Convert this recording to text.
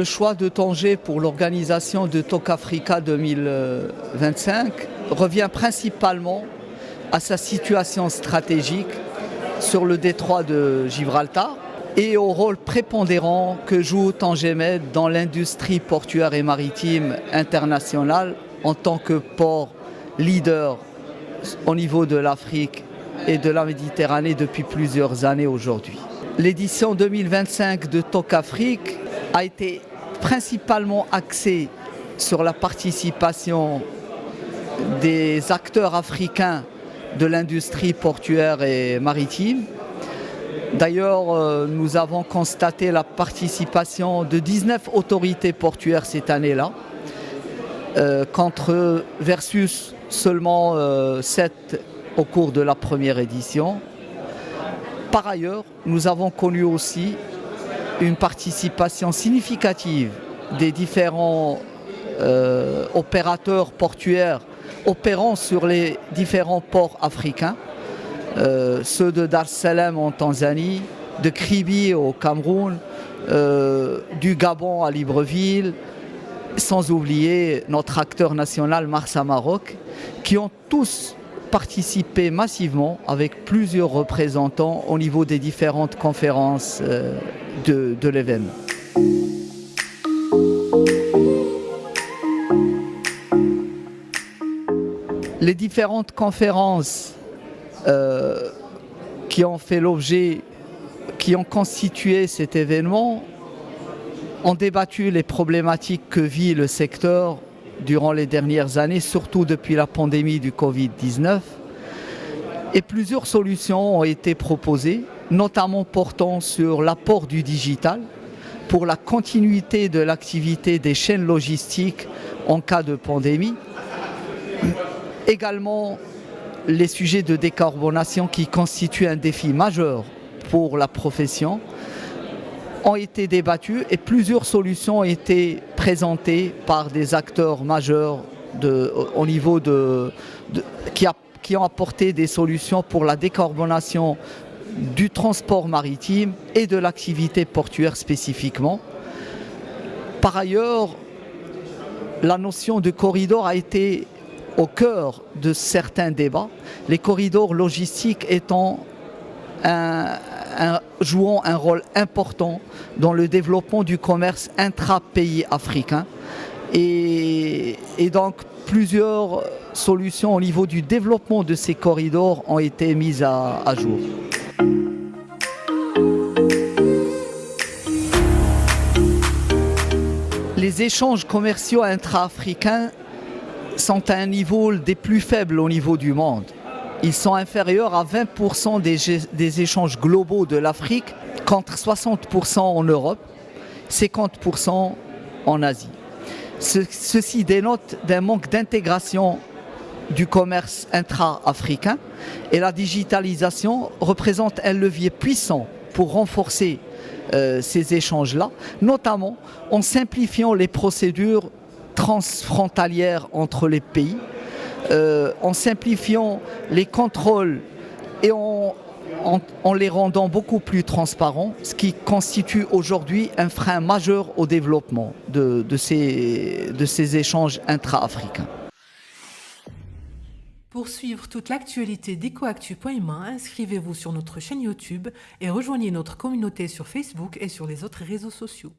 choix de Tanger pour l'organisation de TOC Africa 2025 revient principalement à sa situation stratégique sur le détroit de Gibraltar et au rôle prépondérant que joue Tanger Med dans l'industrie portuaire et maritime internationale en tant que port leader au niveau de l'Afrique et de la Méditerranée depuis plusieurs années aujourd'hui. L'édition 2025 de TOC Afrique a été principalement axée sur la participation des acteurs africains de l'industrie portuaire et maritime. D'ailleurs, nous avons constaté la participation de 19 autorités portuaires cette année-là, versus seulement 7 au cours de la première édition. Par ailleurs, nous avons connu aussi une participation significative des différents opérateurs portuaires opérant sur les différents ports africains, ceux de Dar es Salaam en Tanzanie, de Kribi au Cameroun, du Gabon à Libreville, sans oublier notre acteur national Marsa Maroc, qui ont tous participé massivement avec plusieurs représentants au niveau des différentes conférences de l'événement. Les différentes conférences qui ont fait l'objet, qui ont constitué cet événement, ont débattu les problématiques que vit le secteur durant les dernières années, surtout depuis la pandémie du Covid-19. Et plusieurs solutions ont été proposées, notamment portant sur l'apport du digital pour la continuité de l'activité des chaînes logistiques en cas de pandémie. Également, les sujets de décarbonation qui constituent un défi majeur pour la profession ont été débattus et plusieurs solutions ont été présentées par des acteurs majeurs au niveau qui ont apporté des solutions pour la décarbonation du transport maritime et de l'activité portuaire spécifiquement. Par ailleurs, la notion de corridor a été au cœur de certains débats, les corridors logistiques jouant un rôle important dans le développement du commerce intra-pays africain et donc plusieurs solutions au niveau du développement de ces corridors ont été mises à jour. Les échanges commerciaux intra-africains sont à un niveau des plus faibles au niveau du monde. Ils sont inférieurs à 20% des échanges globaux de l'Afrique, contre 60% en Europe, 50% en Asie. Ceci dénote d'un manque d'intégration du commerce intra-africain et la digitalisation représente un levier puissant pour renforcer ces échanges-là, notamment en simplifiant les procédures transfrontalières entre les pays, en simplifiant les contrôles et en les rendant beaucoup plus transparents, ce qui constitue aujourd'hui un frein majeur au développement de ces échanges intra-africains. Pour suivre toute l'actualité d'EcoActu.ma, inscrivez-vous sur notre chaîne YouTube et rejoignez notre communauté sur Facebook et sur les autres réseaux sociaux.